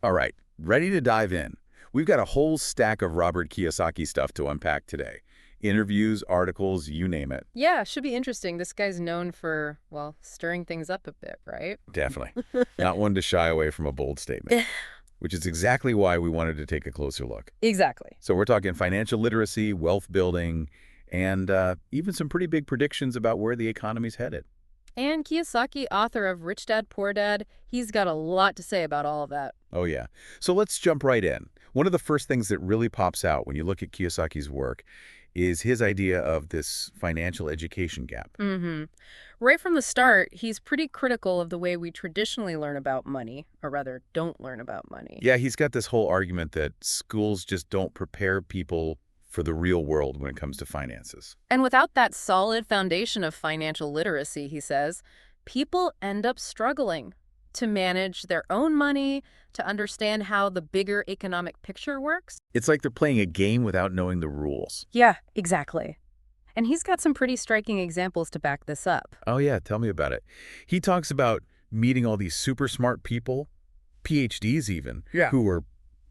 All right, ready to dive in. We've got a whole stack of Robert Kiyosaki stuff to unpack today. Interviews, articles, you name it. Yeah, should be interesting. This guy's known for, well, stirring things up a bit, right? Definitely. Not one to shy away from a bold statement, which is exactly why we wanted to take a closer look. Exactly. So we're talking financial literacy, wealth building, and even some pretty big predictions about where the economy's headed. And Kiyosaki, author of Rich Dad, Poor Dad, he's got a lot to say about all of that. Oh, yeah. So let's jump right in. One of the first things that really pops out when you look at Kiyosaki's work is his idea of this financial education gap. Mm-hmm. Right from the start, he's pretty critical of the way we traditionally learn about money, or rather, don't learn about money. Yeah, he's got this whole argument that schools just don't prepare people for the real world when it comes to finances. And without that solid foundation of financial literacy, he says, people end up struggling to manage their own money, to understand how the bigger economic picture works. It's like they're playing a game without knowing the rules. Yeah, exactly. And he's got some pretty striking examples to back this up. Oh, yeah, tell me about it. He talks about meeting all these super smart people, PhDs even, Yeah. who are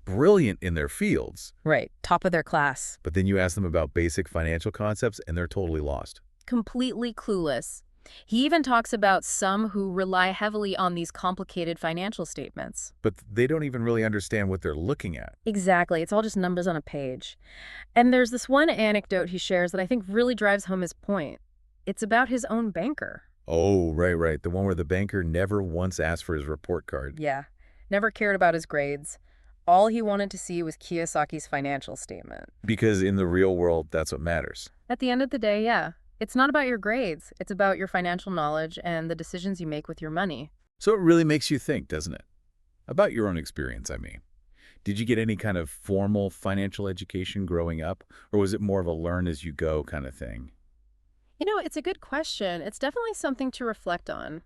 brilliant in their fields. Right, top of their class. But then you ask them about basic financial concepts and they're totally lost. Completely clueless. He even talks about some who rely heavily on these complicated financial statements. But they don't even really understand what they're looking at. Exactly, it's all just numbers on a page. And there's this one anecdote he shares that I think really drives home his point. It's about his own banker. Oh, right. The one where the banker never once asked for his report card. Yeah, never cared about his grades. All he wanted to see was Kiyosaki's financial statement. Because in the real world, that's what matters. At the end of the day, yeah, it's not about your grades. It's about your financial knowledge and the decisions you make with your money. So it really makes you think, doesn't it? About your own experience, I mean. Did you get any kind of formal financial education growing up, or was it more of a learn-as-you-go kind of thing? You know, it's a good question. It's definitely something to reflect on.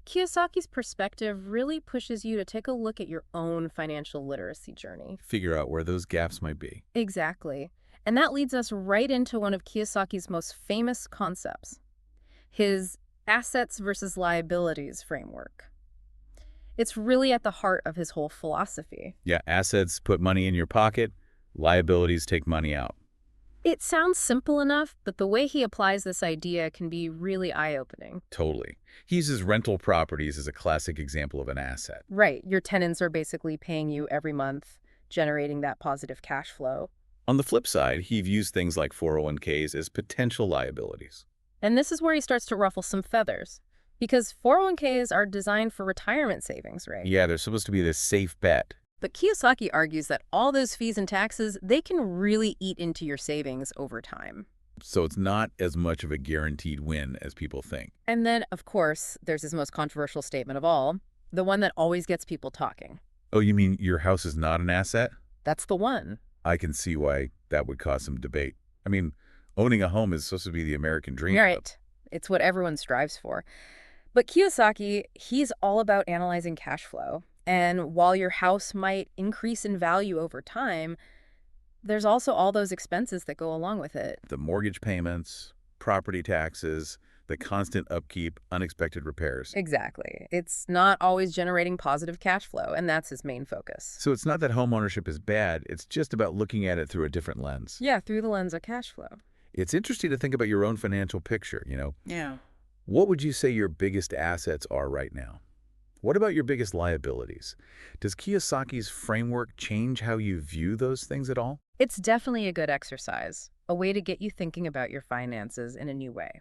Kiyosaki's perspective really pushes you to take a look at your own financial literacy journey. Figure out where those gaps might be. Exactly. And that leads us right into one of Kiyosaki's most famous concepts, his assets versus liabilities framework. It's really at the heart of his whole philosophy. Yeah, assets put money in your pocket, liabilities take money out. It sounds simple enough, but the way he applies this idea can be really eye-opening. Totally. He uses rental properties as a classic example of an asset. Right, your tenants are basically paying you every month, generating that positive cash flow. On the flip side, he views things like 401ks as potential liabilities. And this is where he starts to ruffle some feathers. Because 401ks are designed for retirement savings, right? Yeah, they're supposed to be this safe bet. But Kiyosaki argues that all those fees and taxes, they can really eat into your savings over time. So it's not as much of a guaranteed win as people think. And then, of course, there's his most controversial statement of all, the one that always gets people talking. Oh, you mean your house is not an asset? That's the one. I can see why that would cause some debate. I mean, owning a home is supposed to be the American dream. Right. It's what everyone strives for. But Kiyosaki, he's all about analyzing cash flow. And while your house might increase in value over time, there's also all those expenses that go along with it. The mortgage payments, property taxes, the constant upkeep, unexpected repairs. Exactly. It's not always generating positive cash flow, and that's his main focus. So it's not that home ownership is bad, it's just about looking at it through a different lens. Yeah, through the lens of cash flow. It's interesting to think about your own financial picture, Yeah. What would you say your biggest assets are right now? What about your biggest liabilities? Does Kiyosaki's framework change how you view those things at all? It's definitely a good exercise, a way to get you thinking about your finances in a new way.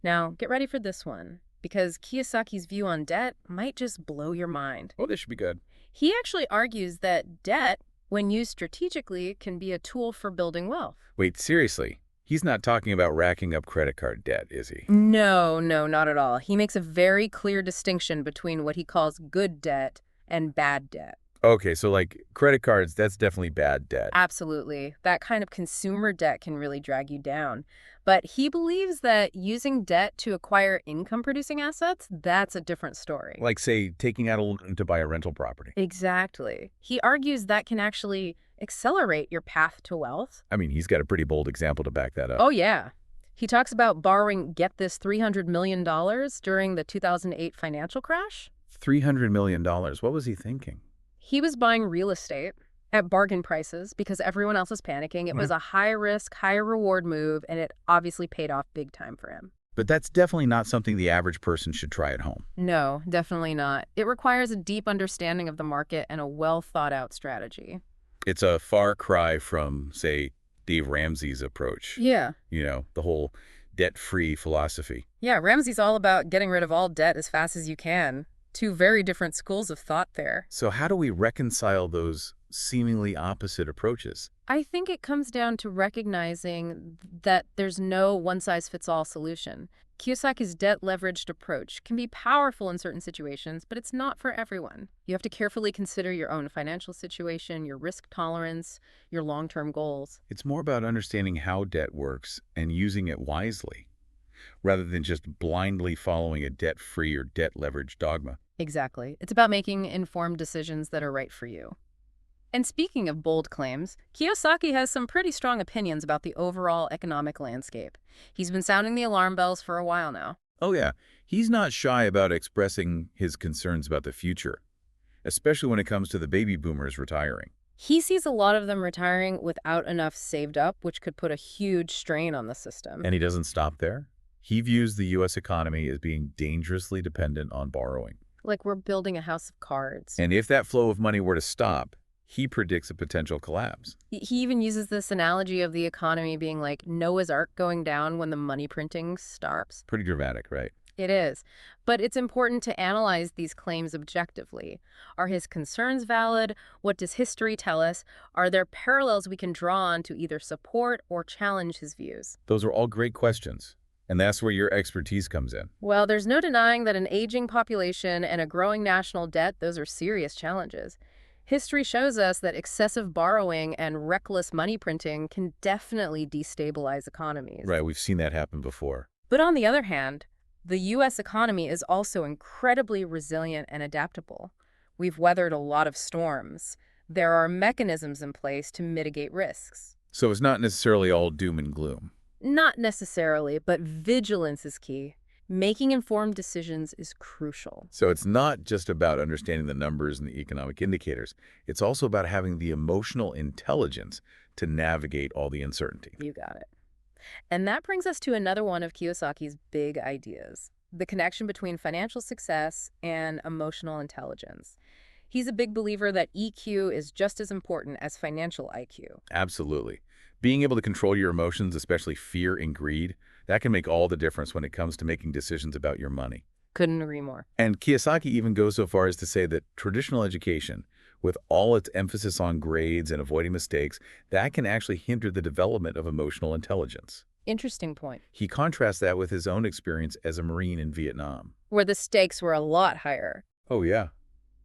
Now, get ready for this one, because Kiyosaki's view on debt might just blow your mind. Oh, this should be good. He actually argues that debt, when used strategically, can be a tool for building wealth. Wait, seriously? He's not talking about racking up credit card debt, is he? No, not at all. He makes a very clear distinction between what he calls good debt and bad debt. Okay, so like credit cards, that's definitely bad debt. Absolutely. That kind of consumer debt can really drag you down. But he believes that using debt to acquire income-producing assets, that's a different story. Like, say, taking out a loan to buy a rental property. Exactly. He argues that can actually accelerate your path to wealth. I mean, he's got a pretty bold example to back that up. Oh, yeah. He talks about borrowing, get this, $300 million during the 2008 financial crash. $300 million. What was he thinking? He was buying real estate at bargain prices because everyone else was panicking. It was Mhm. a high risk, high reward move, and it obviously paid off big time for him. But that's definitely not something the average person should try at home. No, definitely not. It requires a deep understanding of the market and a well thought out strategy. It's a far cry from, say, Dave Ramsey's approach, Yeah. the whole debt-free philosophy. Yeah, Ramsey's all about getting rid of all debt as fast as you can. Two very different schools of thought there. So how do we reconcile those seemingly opposite approaches? I think it comes down to recognizing that there's no one-size-fits-all solution. Kiyosaki's debt-leveraged approach can be powerful in certain situations, but it's not for everyone. You have to carefully consider your own financial situation, your risk tolerance, your long-term goals. It's more about understanding how debt works and using it wisely, rather than just blindly following a debt-free or debt-leveraged dogma. Exactly. It's about making informed decisions that are right for you. And speaking of bold claims, Kiyosaki has some pretty strong opinions about the overall economic landscape. He's been sounding the alarm bells for a while now. Oh yeah, he's not shy about expressing his concerns about the future, especially when it comes to the baby boomers retiring. He sees a lot of them retiring without enough saved up, which could put a huge strain on the system. And he doesn't stop there. He views the U.S. economy as being dangerously dependent on borrowing. Like we're building a house of cards. And if that flow of money were to stop, he predicts a potential collapse. He even uses this analogy of the economy being like Noah's Ark going down when the money printing stops. Pretty dramatic, right? It is. But it's important to analyze these claims objectively. Are his concerns valid? What does history tell us? Are there parallels we can draw on to either support or challenge his views? Those are all great questions. And that's where your expertise comes in. Well, there's no denying that an aging population and a growing national debt, those are serious challenges. History shows us that excessive borrowing and reckless money printing can definitely destabilize economies. Right, we've seen that happen before. But on the other hand, the U.S. economy is also incredibly resilient and adaptable. We've weathered a lot of storms. There are mechanisms in place to mitigate risks. So it's not necessarily all doom and gloom. Not necessarily, but vigilance is key. Making informed decisions is crucial. So it's not just about understanding the numbers and the economic indicators. It's also about having the emotional intelligence to navigate all the uncertainty. You got it. And that brings us to another one of Kiyosaki's big ideas, the connection between financial success and emotional intelligence. He's a big believer that EQ is just as important as financial IQ. Absolutely. Being able to control your emotions, especially fear and greed, that can make all the difference when it comes to making decisions about your money. Couldn't agree more. And Kiyosaki even goes so far as to say that traditional education, with all its emphasis on grades and avoiding mistakes, that can actually hinder the development of emotional intelligence. Interesting point. He contrasts that with his own experience as a Marine in Vietnam. Where the stakes were a lot higher. Oh yeah,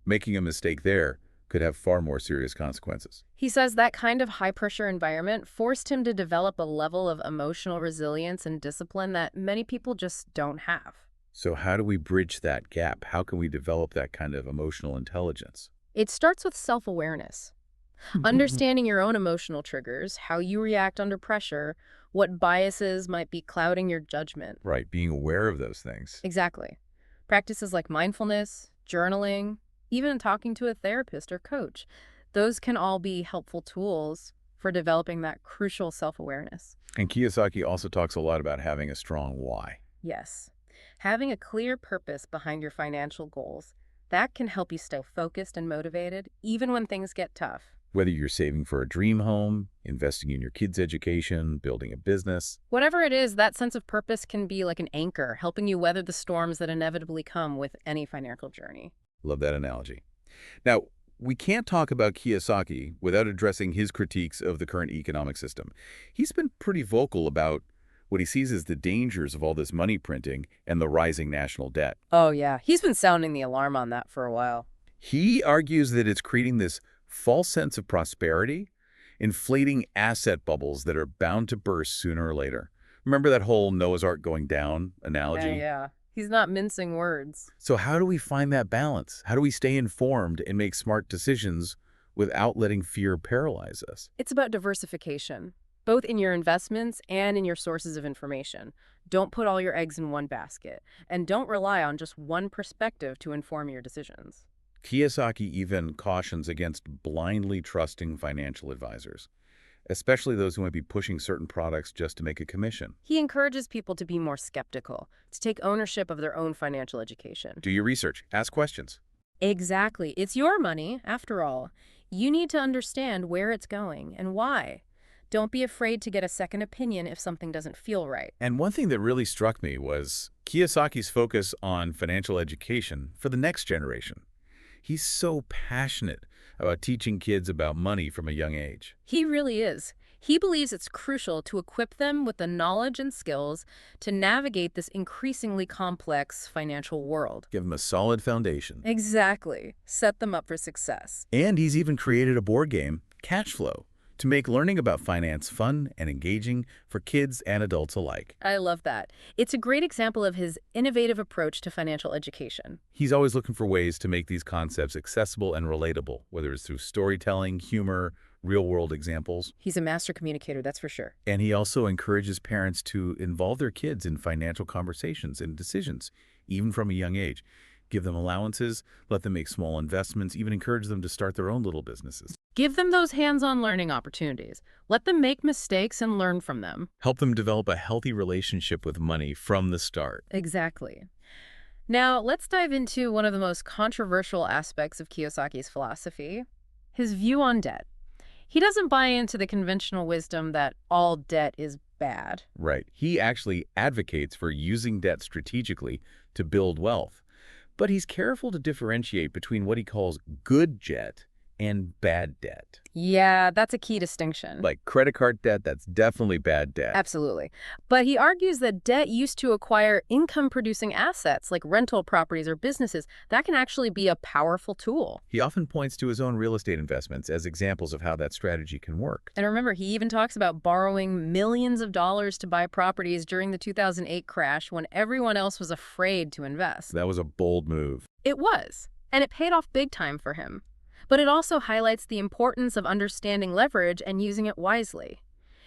making a mistake there could have far more serious consequences. He says that kind of high-pressure environment forced him to develop a level of emotional resilience and discipline that many people just don't have. So how do we bridge that gap? How can we develop that kind of emotional intelligence? It starts with self-awareness. Understanding your own emotional triggers, how you react under pressure, what biases might be clouding your judgment. Right, being aware of those things. Exactly. Practices like mindfulness, journaling, even talking to a therapist or coach, those can all be helpful tools for developing that crucial self-awareness. And Kiyosaki also talks a lot about having a strong why. Yes. Having a clear purpose behind your financial goals, that can help you stay focused and motivated even when things get tough. Whether you're saving for a dream home, investing in your kids' education, building a business. Whatever it is, that sense of purpose can be like an anchor, helping you weather the storms that inevitably come with any financial journey. Love that analogy. Now, we can't talk about Kiyosaki without addressing his critiques of the current economic system. He's been pretty vocal about what he sees as the dangers of all this money printing and the rising national debt. Oh, yeah. He's been sounding the alarm on that for a while. He argues that it's creating this false sense of prosperity, inflating asset bubbles that are bound to burst sooner or later. Remember that whole Noah's Ark going down analogy? Yeah. He's not mincing words. So how do we find that balance? How do we stay informed and make smart decisions without letting fear paralyze us? It's about diversification, both in your investments and in your sources of information. Don't put all your eggs in one basket, and don't rely on just one perspective to inform your decisions. Kiyosaki even cautions against blindly trusting financial advisors, especially those who might be pushing certain products just to make a commission. He encourages people to be more skeptical, to take ownership of their own financial education. Do your research. Ask questions. Exactly. It's your money, after all. You need to understand where it's going and why. Don't be afraid to get a second opinion if something doesn't feel right. And one thing that really struck me was Kiyosaki's focus on financial education for the next generation. He's so passionate about teaching kids about money from a young age. He really is. He believes it's crucial to equip them with the knowledge and skills to navigate this increasingly complex financial world. Give them a solid foundation. Exactly. Set them up for success. And he's even created a board game, Cash Flow, to make learning about finance fun and engaging for kids and adults alike. I love that. It's a great example of his innovative approach to financial education. He's always looking for ways to make these concepts accessible and relatable, whether it's through storytelling, humor, real-world examples. He's a master communicator, that's for sure. And he also encourages parents to involve their kids in financial conversations and decisions, even from a young age. Give them allowances, let them make small investments, even encourage them to start their own little businesses. Give them those hands-on learning opportunities. Let them make mistakes and learn from them. Help them develop a healthy relationship with money from the start. Exactly. Now, let's dive into one of the most controversial aspects of Kiyosaki's philosophy, his view on debt. He doesn't buy into the conventional wisdom that all debt is bad. Right. He actually advocates for using debt strategically to build wealth. But he's careful to differentiate between what he calls good debt and bad debt. Yeah, that's a key distinction. Like credit card debt, that's definitely bad debt. Absolutely. But he argues that debt used to acquire income-producing assets like rental properties or businesses, that can actually be a powerful tool. He often points to his own real estate investments as examples of how that strategy can work. And remember, he even talks about borrowing millions of dollars to buy properties during the 2008 crash when everyone else was afraid to invest. That was a bold move. It was, and it paid off big time for him. But it also highlights the importance of understanding leverage and using it wisely.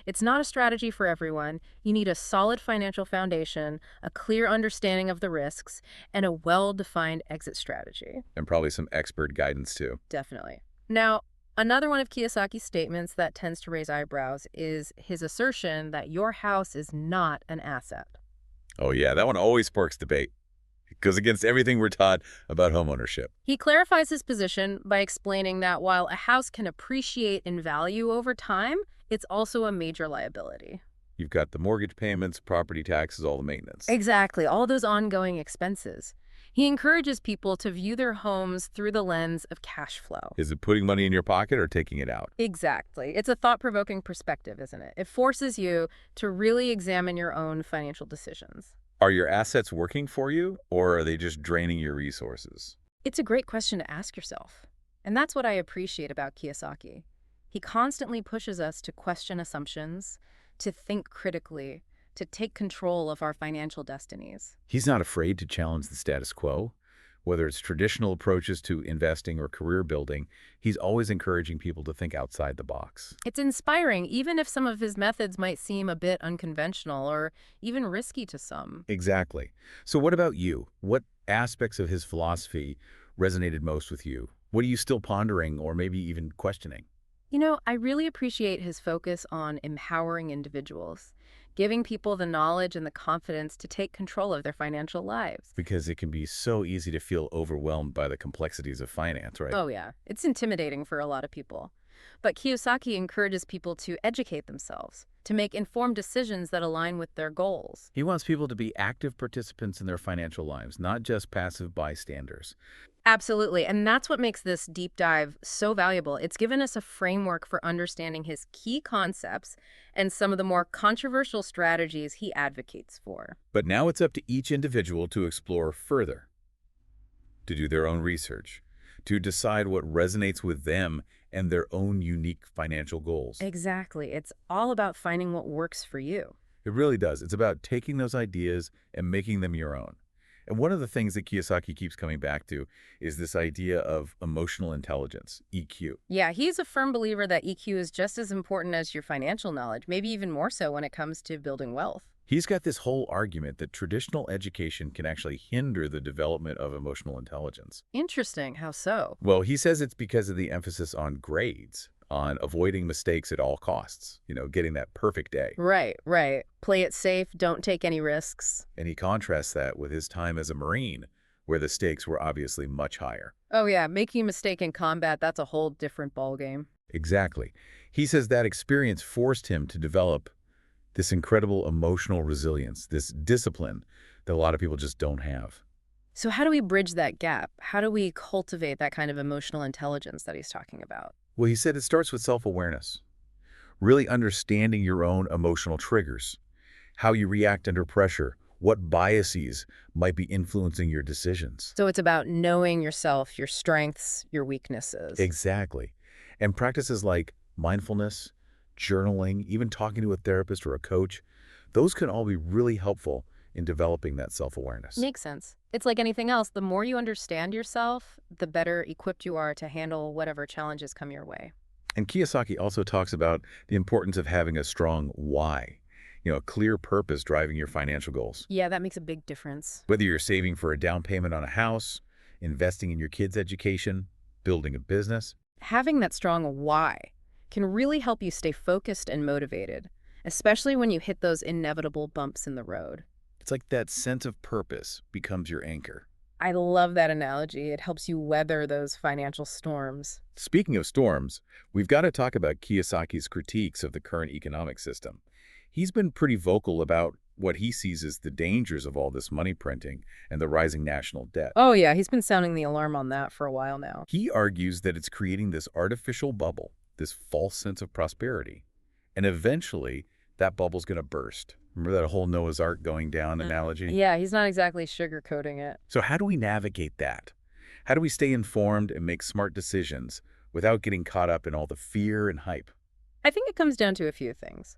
It's not a strategy for everyone. You need a solid financial foundation, a clear understanding of the risks, and a well-defined exit strategy. And probably some expert guidance too. Definitely. Now, another one of Kiyosaki's statements that tends to raise eyebrows is his assertion that your house is not an asset. Oh yeah, that one always sparks debate. It goes against everything we're taught about homeownership. He clarifies his position by explaining that while a house can appreciate in value over time, it's also a major liability. You've got the mortgage payments, property taxes, all the maintenance. Exactly, all those ongoing expenses. He encourages people to view their homes through the lens of cash flow. Is it putting money in your pocket or taking it out? Exactly. It's a thought-provoking perspective, isn't it? It forces you to really examine your own financial decisions. Are your assets working for you, or are they just draining your resources? It's a great question to ask yourself. And that's what I appreciate about Kiyosaki. He constantly pushes us to question assumptions, to think critically, to take control of our financial destinies. He's not afraid to challenge the status quo. Whether it's traditional approaches to investing or career building, he's always encouraging people to think outside the box. It's inspiring, even if some of his methods might seem a bit unconventional or even risky to some. Exactly. So what about you? What aspects of his philosophy resonated most with you? What are you still pondering or maybe even questioning? You know, I really appreciate his focus on empowering individuals, giving people the knowledge and the confidence to take control of their financial lives. Because it can be so easy to feel overwhelmed by the complexities of finance, right? Oh yeah, it's intimidating for a lot of people. But Kiyosaki encourages people to educate themselves, to make informed decisions that align with their goals. He wants people to be active participants in their financial lives, not just passive bystanders. Absolutely, and that's what makes this deep dive so valuable. It's given us a framework for understanding his key concepts and some of the more controversial strategies he advocates for. But now it's up to each individual to explore further, to do their own research, to decide what resonates with them and their own unique financial goals. Exactly. It's all about finding what works for you. It really does. It's about taking those ideas and making them your own. And one of the things that Kiyosaki keeps coming back to is this idea of emotional intelligence, EQ. Yeah, he's a firm believer that EQ is just as important as your financial knowledge, maybe even more so when it comes to building wealth. He's got this whole argument that traditional education can actually hinder the development of emotional intelligence. Interesting. How so? Well, he says it's because of the emphasis on grades, on avoiding mistakes at all costs, getting that perfect A. Right, right. Play it safe, don't take any risks. And he contrasts that with his time as a Marine, where the stakes were obviously much higher. Oh yeah, making a mistake in combat, that's a whole different ballgame. Exactly. He says that experience forced him to develop this incredible emotional resilience, this discipline that a lot of people just don't have. So how do we bridge that gap? How do we cultivate that kind of emotional intelligence that he's talking about? Well, he said it starts with self-awareness, really understanding your own emotional triggers, how you react under pressure, what biases might be influencing your decisions. So it's about knowing yourself, your strengths, your weaknesses. Exactly. And practices like mindfulness, journaling, even talking to a therapist or a coach, those can all be really helpful in developing that self-awareness. Makes sense. It's like anything else. The more you understand yourself, the better equipped you are to handle whatever challenges come your way. And Kiyosaki also talks about the importance of having a strong why, a clear purpose driving your financial goals. Yeah, that makes a big difference. Whether you're saving for a down payment on a house, investing in your kids' education, building a business. Having that strong why can really help you stay focused and motivated, especially when you hit those inevitable bumps in the road. It's like that sense of purpose becomes your anchor. I love that analogy. It helps you weather those financial storms. Speaking of storms, we've got to talk about Kiyosaki's critiques of the current economic system. He's been pretty vocal about what he sees as the dangers of all this money printing and the rising national debt. Oh yeah, he's been sounding the alarm on that for a while now. He argues that it's creating this artificial bubble, this false sense of prosperity. And eventually, that bubble's going to burst. Remember that whole Noah's Ark going down analogy? Yeah, he's not exactly sugarcoating it. So how do we navigate that? How do we stay informed and make smart decisions without getting caught up in all the fear and hype? I think it comes down to a few things.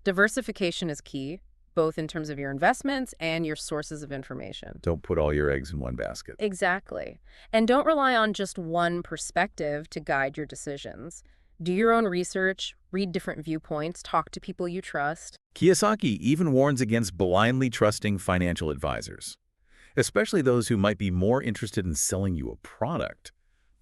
Diversification is key, both in terms of your investments and your sources of information. Don't put all your eggs in one basket. Exactly. And don't rely on just one perspective to guide your decisions. Do your own research, read different viewpoints, talk to people you trust. Kiyosaki even warns against blindly trusting financial advisors, especially those who might be more interested in selling you a product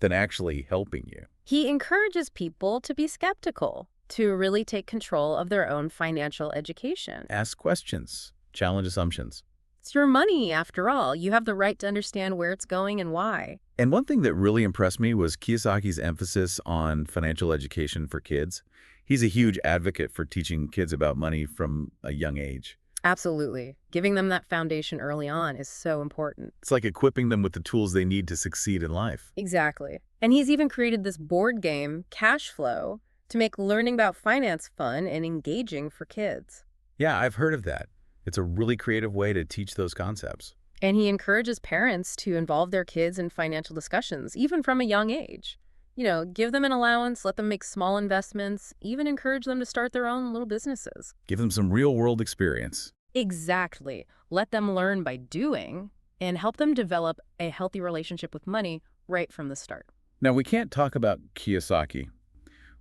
than actually helping you. He encourages people to be skeptical, to really take control of their own financial education. Ask questions, challenge assumptions. It's your money, after all. You have the right to understand where it's going and why. And one thing that really impressed me was Kiyosaki's emphasis on financial education for kids. He's a huge advocate for teaching kids about money from a young age. Absolutely. Giving them that foundation early on is so important. It's like equipping them with the tools they need to succeed in life. Exactly. And he's even created this board game, Cash Flow, to make learning about finance fun and engaging for kids. Yeah, I've heard of that. It's a really creative way to teach those concepts. And he encourages parents to involve their kids in financial discussions, even from a young age. Give them an allowance, let them make small investments, even encourage them to start their own little businesses. Give them some real-world experience. Exactly. Let them learn by doing and help them develop a healthy relationship with money right from the start. Now, we can't talk about Kiyosaki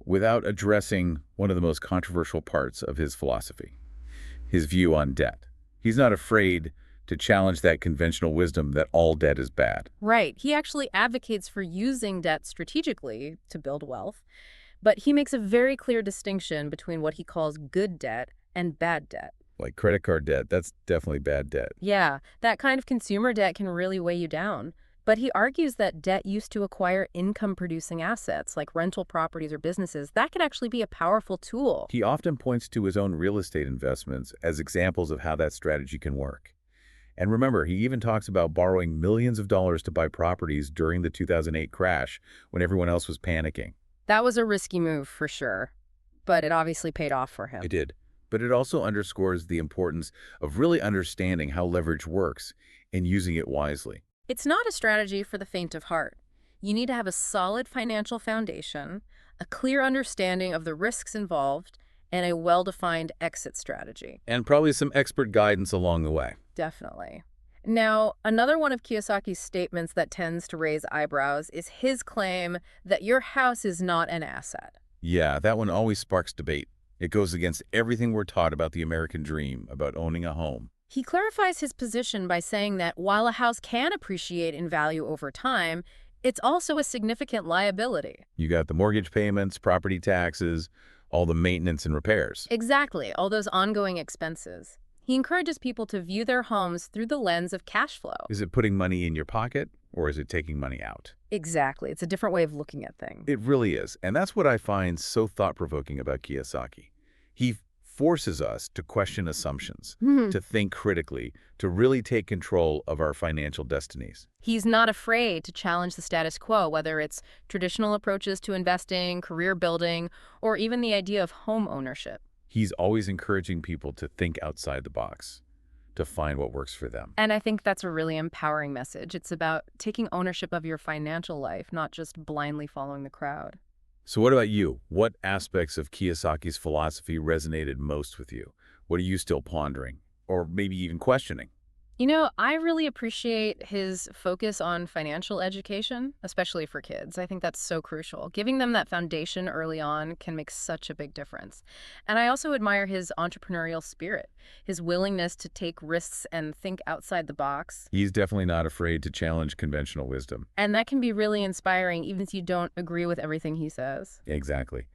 without addressing one of the most controversial parts of his philosophy, his view on debt. He's not afraid to challenge that conventional wisdom that all debt is bad. Right. He actually advocates for using debt strategically to build wealth, but he makes a very clear distinction between what he calls good debt and bad debt. Like credit card debt, that's definitely bad debt. Yeah, that kind of consumer debt can really weigh you down. But he argues that debt used to acquire income-producing assets like rental properties or businesses, that could actually be a powerful tool. He often points to his own real estate investments as examples of how that strategy can work. And remember, he even talks about borrowing millions of dollars to buy properties during the 2008 crash when everyone else was panicking. That was a risky move for sure, but it obviously paid off for him. It did. But it also underscores the importance of really understanding how leverage works and using it wisely. It's not a strategy for the faint of heart. You need to have a solid financial foundation, a clear understanding of the risks involved, and a well-defined exit strategy. And probably some expert guidance along the way. Definitely. Now, another one of Kiyosaki's statements that tends to raise eyebrows is his claim that your house is not an asset. Yeah, that one always sparks debate. It goes against everything we're taught about the American dream, about owning a home. He clarifies his position by saying that while a house can appreciate in value over time, it's also a significant liability. You got the mortgage payments, property taxes, all the maintenance and repairs. Exactly, all those ongoing expenses. He encourages people to view their homes through the lens of cash flow. Is it putting money in your pocket or is it taking money out? Exactly, it's a different way of looking at things. It really is. And that's what I find so thought-provoking about Kiyosaki. He forces us to question assumptions, to think critically, to really take control of our financial destinies. He's not afraid to challenge the status quo, whether it's traditional approaches to investing, career building, or even the idea of home ownership. He's always encouraging people to think outside the box, to find what works for them. And I think that's a really empowering message. It's about taking ownership of your financial life, not just blindly following the crowd. So what about you? What aspects of Kiyosaki's philosophy resonated most with you? What are you still pondering? Or maybe even questioning? You know, I really appreciate his focus on financial education, especially for kids. I think that's so crucial. Giving them that foundation early on can make such a big difference. And I also admire his entrepreneurial spirit, his willingness to take risks and think outside the box. He's definitely not afraid to challenge conventional wisdom. And that can be really inspiring, even if you don't agree with everything he says. Exactly.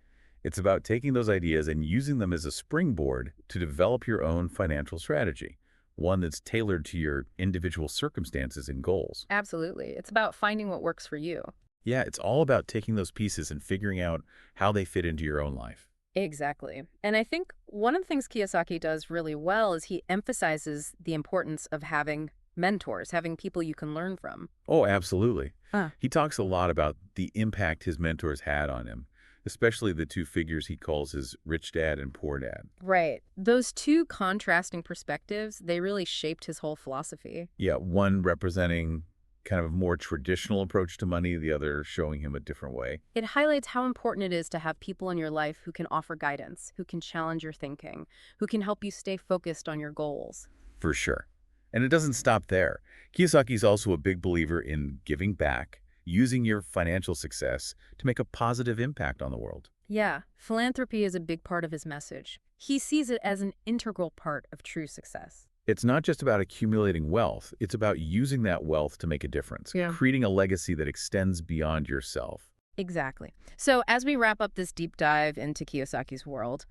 It's about taking those ideas and using them as a springboard to develop your own financial strategy, one that's tailored to your individual circumstances and goals. Absolutely. It's about finding what works for you. Yeah, it's all about taking those pieces and figuring out how they fit into your own life. Exactly. And I think one of the things Kiyosaki does really well is he emphasizes the importance of having mentors, having people you can learn from. Oh, absolutely. Ah. He talks a lot about the impact his mentors had on him, especially the two figures he calls his rich dad and poor dad. Right. Those two contrasting perspectives, they really shaped his whole philosophy. Yeah, one representing kind of a more traditional approach to money, the other showing him a different way. It highlights how important it is to have people in your life who can offer guidance, who can challenge your thinking, who can help you stay focused on your goals. For sure. And it doesn't stop there. Kiyosaki's also a big believer in giving back, using your financial success to make a positive impact on the world. Yeah, philanthropy is a big part of his message. He sees it as an integral part of true success. It's not just about accumulating wealth, it's about using that wealth to make a difference, Yeah. creating a legacy that extends beyond yourself. Exactly. So as we wrap up this deep dive into Kiyosaki's world,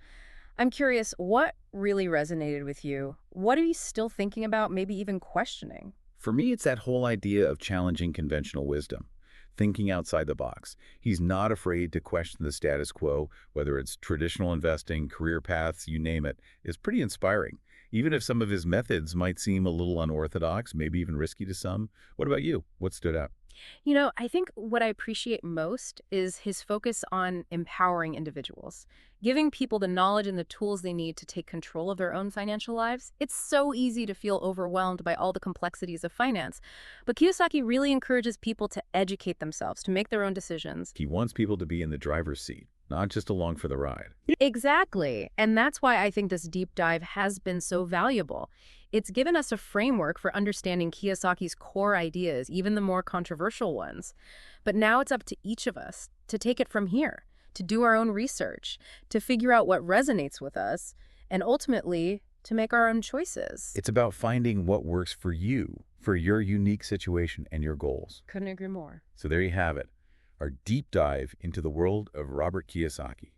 I'm curious, what really resonated with you? What are you still thinking about, maybe even questioning? For me, it's that whole idea of challenging conventional wisdom, thinking outside the box. He's not afraid to question the status quo, whether it's traditional investing, career paths, you name it. It's pretty inspiring. Even if some of his methods might seem a little unorthodox, maybe even risky to some. What about you? What stood out? You know, I think what I appreciate most is his focus on empowering individuals, giving people the knowledge and the tools they need to take control of their own financial lives. It's so easy to feel overwhelmed by all the complexities of finance, but Kiyosaki really encourages people to educate themselves, to make their own decisions. He wants people to be in the driver's seat, not just along for the ride. Exactly. And that's why I think this deep dive has been so valuable. It's given us a framework for understanding Kiyosaki's core ideas, even the more controversial ones. But now it's up to each of us to take it from here, to do our own research, to figure out what resonates with us, and ultimately to make our own choices. It's about finding what works for you, for your unique situation and your goals. Couldn't agree more. So there you have it, our deep dive into the world of Robert Kiyosaki.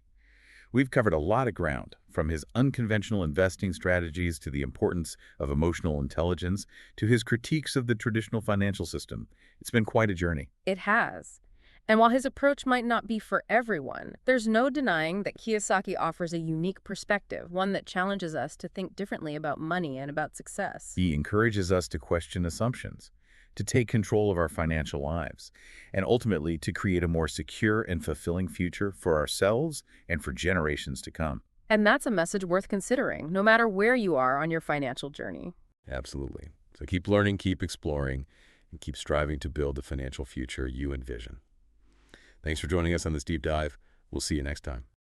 We've covered a lot of ground, from his unconventional investing strategies to the importance of emotional intelligence to his critiques of the traditional financial system. It's been quite a journey. It has. And while his approach might not be for everyone, there's no denying that Kiyosaki offers a unique perspective, one that challenges us to think differently about money and about success. He encourages us to question assumptions, to take control of our financial lives, and ultimately to create a more secure and fulfilling future for ourselves and for generations to come. And that's a message worth considering, no matter where you are on your financial journey. Absolutely. So keep learning, keep exploring, and keep striving to build the financial future you envision. Thanks for joining us on this deep dive. We'll see you next time.